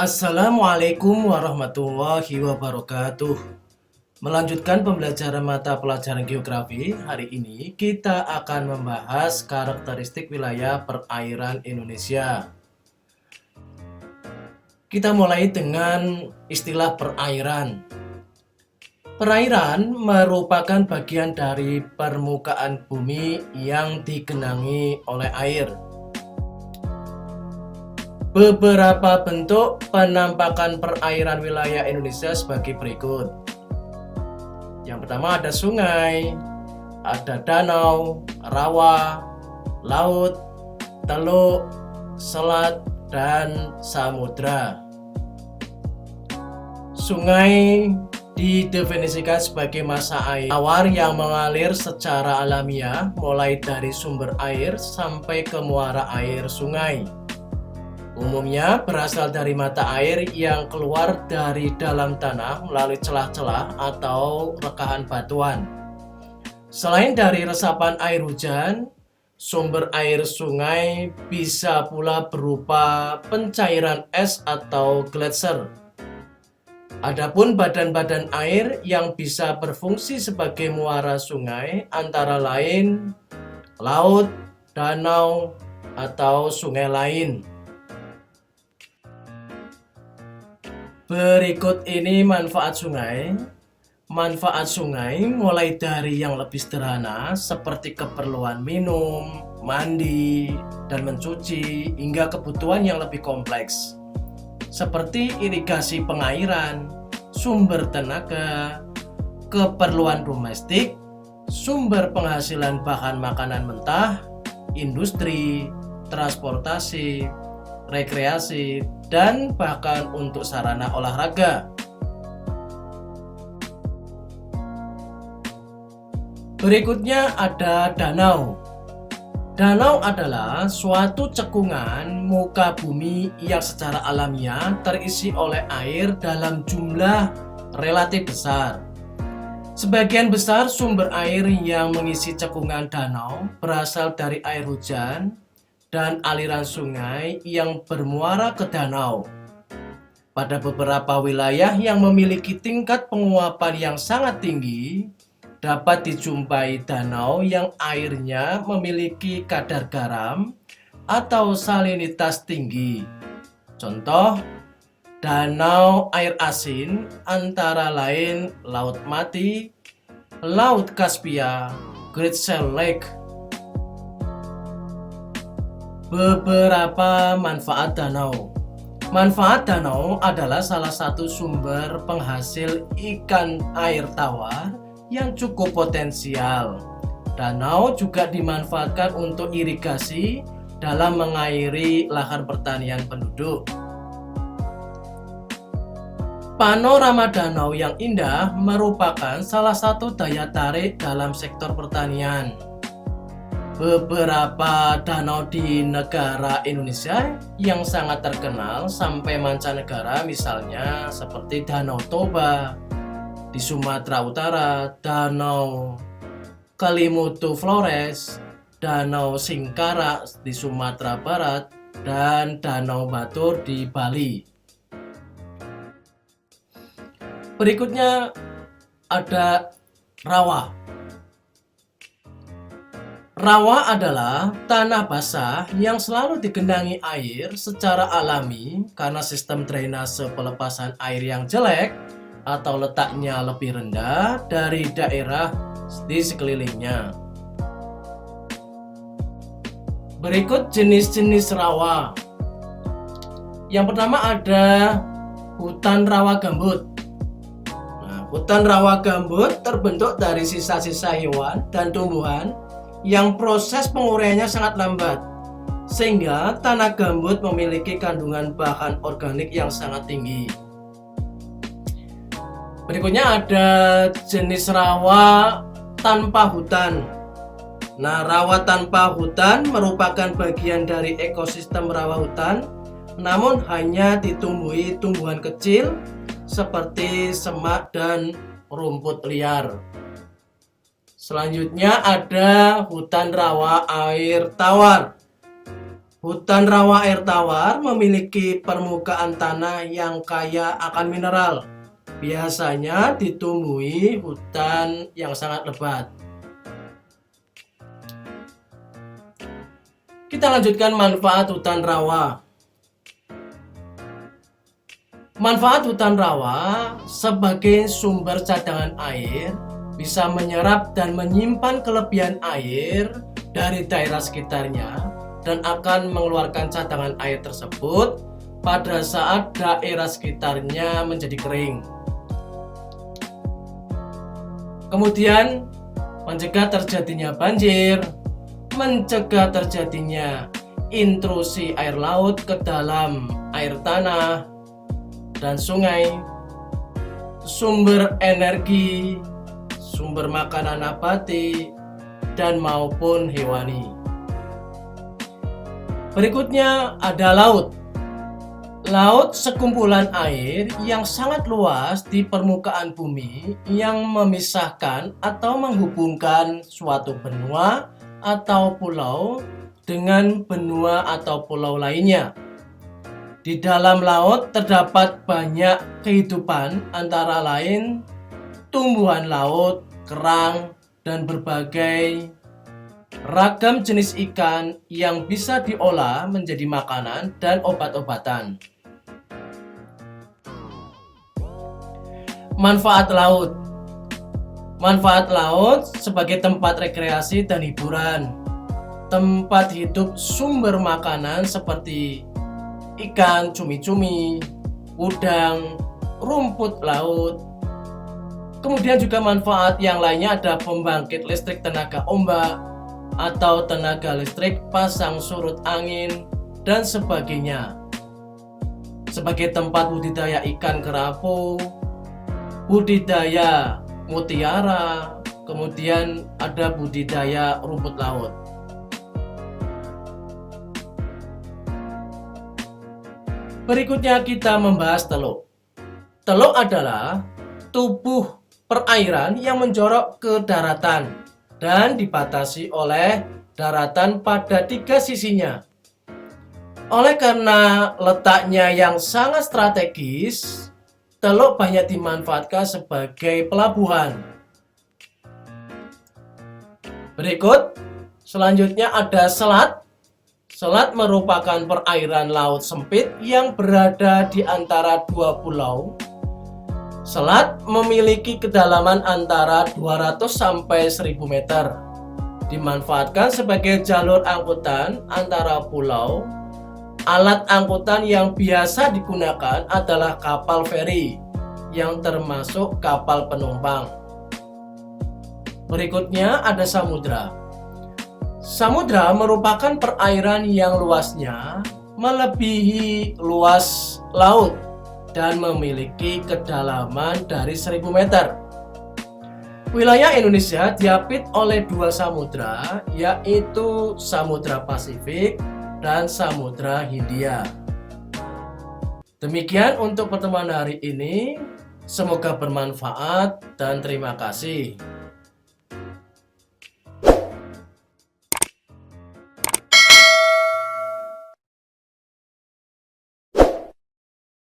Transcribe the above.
Assalamualaikum warahmatullahi wabarakatuh. Melanjutkan pembelajaran mata pelajaran geografi, hari ini kita akan membahas karakteristik wilayah perairan Indonesia. Kita mulai dengan istilah perairan. Perairan merupakan bagian dari permukaan bumi yang digenangi oleh air. Beberapa bentuk penampakan perairan wilayah Indonesia sebagai berikut. Yang pertama ada sungai, ada danau, rawa, laut, teluk, selat, dan samudra. Sungai didefinisikan sebagai massa air tawar yang mengalir secara alamiah mulai dari sumber air sampai ke muara air sungai. Umumnya berasal dari mata air yang keluar dari dalam tanah melalui celah-celah atau rekahan batuan. Selain dari resapan air hujan, sumber air sungai bisa pula berupa pencairan es atau gletser. Adapun badan-badan air yang bisa berfungsi sebagai muara sungai antara lain laut, danau, atau sungai lain. Berikut ini manfaat sungai. Manfaat sungai mulai dari yang lebih sederhana seperti keperluan minum, mandi, dan mencuci hingga kebutuhan yang lebih kompleks seperti irigasi pengairan, sumber tenaga, keperluan domestik, sumber penghasilan bahan makanan mentah, industri, transportasi, rekreasi, dan bahkan untuk sarana olahraga. Berikutnya ada danau. Danau adalah suatu cekungan muka bumi yang secara alamiah terisi oleh air dalam jumlah relatif besar. Sebagian besar sumber air yang mengisi cekungan danau berasal dari air hujan dan aliran sungai yang bermuara ke danau. Pada beberapa wilayah yang memiliki tingkat penguapan yang sangat tinggi, dapat dijumpai danau yang airnya memiliki kadar garam atau salinitas tinggi. Contoh, danau air asin antara lain Laut Mati, Laut Kaspia, Great Salt Lake. Beberapa manfaat danau. Manfaat danau adalah salah satu sumber penghasil ikan air tawar yang cukup potensial. Danau juga dimanfaatkan untuk irigasi dalam mengairi lahan pertanian penduduk. Panorama danau yang indah merupakan salah satu daya tarik dalam sektor pertanian. Beberapa danau di negara Indonesia yang sangat terkenal sampai mancanegara, misalnya seperti Danau Toba di Sumatera Utara, Danau Kelimutu Flores, Danau Singkarak di Sumatera Barat, dan Danau Batur di Bali. Berikutnya ada rawa. Rawa adalah tanah basah yang selalu digenangi air secara alami karena sistem drainase pelepasan air yang jelek atau letaknya lebih rendah dari daerah di sekelilingnya. Berikut jenis-jenis rawa. Yang pertama ada hutan rawa gambut. Hutan rawa gambut terbentuk dari sisa-sisa hewan dan tumbuhan yang proses penguraiannya sangat lambat, sehingga tanah gambut memiliki kandungan bahan organik yang sangat tinggi. Berikutnya ada jenis rawa tanpa hutan. Rawa tanpa hutan merupakan bagian dari ekosistem rawa hutan, namun hanya ditumbuhi tumbuhan kecil seperti semak dan rumput liar. Selanjutnya ada hutan rawa air tawar. Hutan rawa air tawar memiliki permukaan tanah yang kaya akan mineral. Biasanya ditumbuhi hutan yang sangat lebat. Kita lanjutkan manfaat hutan rawa. Manfaat hutan rawa sebagai sumber cadangan air bisa menyerap dan menyimpan kelebihan air dari daerah sekitarnya dan akan mengeluarkan cadangan air tersebut pada saat daerah sekitarnya menjadi kering. Kemudian, mencegah terjadinya banjir, mencegah terjadinya intrusi air laut ke dalam air tanah dan sungai, sumber energi, sumber makanan nabati, dan maupun hewani. Berikutnya ada laut. Laut sekumpulan air yang sangat luas di permukaan bumi yang memisahkan atau menghubungkan suatu benua atau pulau dengan benua atau pulau lainnya. Di dalam laut terdapat banyak kehidupan, antara lain tumbuhan laut, kerang, dan berbagai ragam jenis ikan yang bisa diolah menjadi makanan dan obat-obatan. Manfaat laut. Manfaat laut sebagai tempat rekreasi dan hiburan, tempat hidup sumber makanan seperti ikan, cumi-cumi, udang, rumput laut. Kemudian juga manfaat yang lainnya ada pembangkit listrik tenaga ombak atau tenaga listrik pasang surut angin dan sebagainya. Sebagai tempat budidaya ikan kerapu, budidaya mutiara, kemudian ada budidaya rumput laut. Berikutnya kita membahas teluk. Teluk adalah tubuh perairan yang menjorok ke daratan dan dibatasi oleh daratan pada 3 sisinya. Oleh karena letaknya yang sangat strategis, teluk banyak dimanfaatkan sebagai pelabuhan. Berikut, selanjutnya ada selat. Selat merupakan perairan laut sempit yang berada di antara 2 pulau. Selat memiliki kedalaman antara 200 sampai 1000 meter. Dimanfaatkan sebagai jalur angkutan antara pulau. Alat angkutan yang biasa digunakan adalah kapal feri yang termasuk kapal penumpang. Berikutnya ada samudra. Samudra merupakan perairan yang luasnya melebihi luas laut dan memiliki kedalaman dari 1000 meter. Wilayah Indonesia diapit oleh 2 samudra, yaitu Samudra Pasifik dan Samudra Hindia. Demikian untuk pertemuan hari ini. Semoga bermanfaat dan terima kasih.